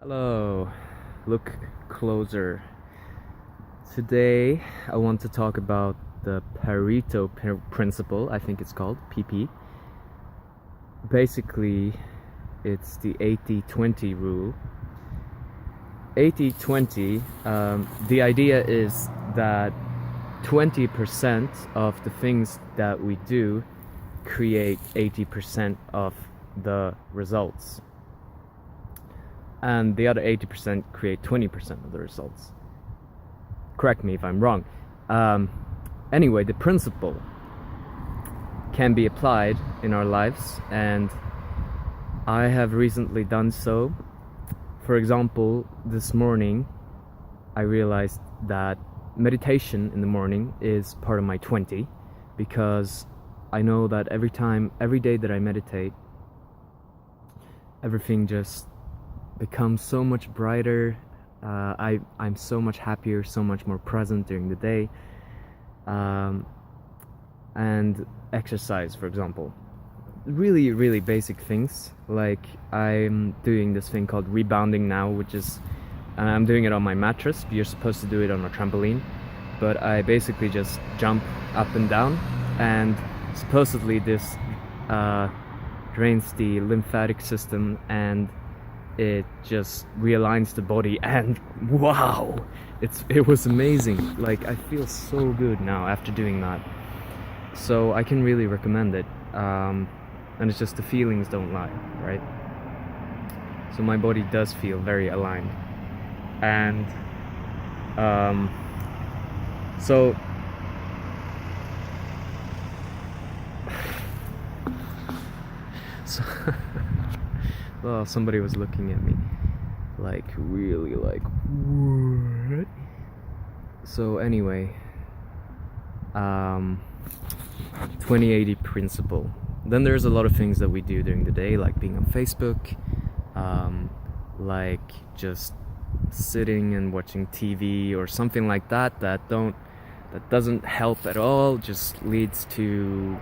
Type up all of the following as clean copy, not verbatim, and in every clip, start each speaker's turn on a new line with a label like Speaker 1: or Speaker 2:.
Speaker 1: Hello, look closer. Today I want to talk about the Pareto principle, I think it's called, PP. Basically, it's the 80-20 rule. 80-20, the idea is that 20% of the things that we do create 80% of the results. And the other 80% create 20% of the results. Correct me if I'm wrong. Anyway, the principle can be applied in our lives, and I have recently done so. For example, this morning I realized that meditation in the morning is part of my 20, because I know that every day that I meditate, everything just becomes so much brighter. I'm so much happier, so much more present during the day. And exercise, for example, really basic things. Like, I'm doing this thing called rebounding now, and I'm doing it on my mattress. You're supposed to do it on a trampoline, but I basically just jump up and down, and supposedly this drains the lymphatic system, and it just realigns the body, and wow, it was amazing. Like, I feel so good now after doing that, so I can really recommend it. And it's just the feelings don't lie, right? So my body does feel very aligned, and so well, somebody was looking at me like, really, like, what? So anyway, 20-80 principle. Then there's a lot of things that we do during the day, like being on Facebook, like just sitting and watching TV or something like that, that doesn't help at all, just leads to,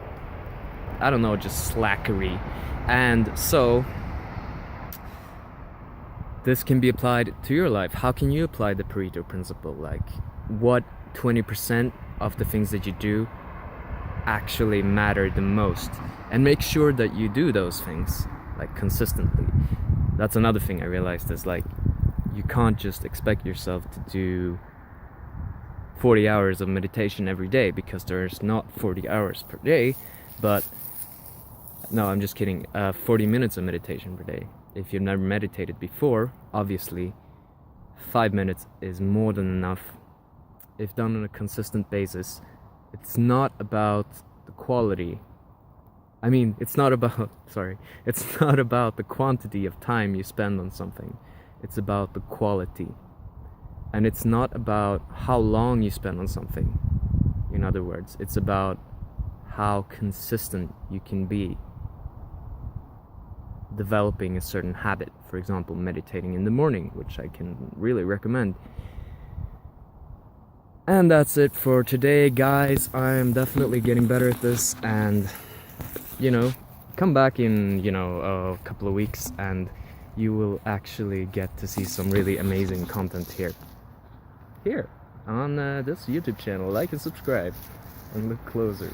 Speaker 1: I don't know, just slackery. And so this can be applied to your life. How can you apply the Pareto principle? Like, what 20% of the things that you do actually matter the most? And make sure that you do those things, like, consistently. That's another thing I realized, is like, you can't just expect yourself to do 40 hours of meditation every day, because there's not 40 hours per day, but no, I'm just kidding. 40 minutes of meditation per day. If you've never meditated before, obviously 5 minutes is more than enough if done on a consistent basis. It's not about the quality. I mean, it's not about the quantity of time you spend on something. It's about the quality. And it's not about how long you spend on something. In other words, it's about how consistent you can be developing a certain habit. For example, meditating in the morning, which I can really recommend. And that's it for today, guys. I'm definitely getting better at this, and come back in a couple of weeks, and you will actually get to see some really amazing content here on this YouTube channel. Like and subscribe, and look closer.